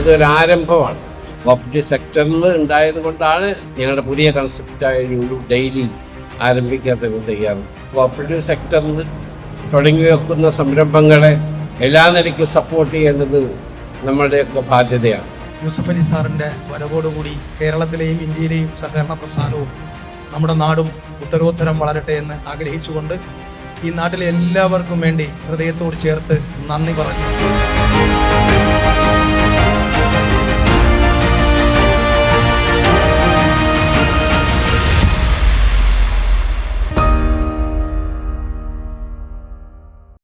ഇതൊരു ആരംഭമാണ്. കോപ്പറേറ്റീവ് സെക്ടറിൽ ഉണ്ടായത് കൊണ്ടാണ് ഞങ്ങളുടെ പുതിയ കൺസെപ്റ്റായ ലുലു ഡെയിലി ആരംഭിക്കാത്തത് തയ്യാറ്. കോപ്പറേറ്റീവ് സെക്ടറിൽ തുടങ്ങി വെക്കുന്ന സംരംഭങ്ങളെ എല്ലാ നിലയ്ക്കും സപ്പോർട്ട് ചെയ്യേണ്ടത് നമ്മളുടെയൊക്കെ ബാധ്യതയാണ്. യൂസഫ് അലി സാറിൻ്റെ വരവോടുകൂടി കേരളത്തിലെയും ഇന്ത്യയിലെയും സഹകരണ പ്രസ്ഥാനവും നമ്മുടെ നാടും ഉത്തരോത്തരം വളരട്ടെ എന്ന് ആഗ്രഹിച്ചുകൊണ്ട് ഈ നാട്ടിലെ എല്ലാവർക്കും വേണ്ടി ഹൃദയത്തോട് ചേർത്ത് നന്ദി പറഞ്ഞു.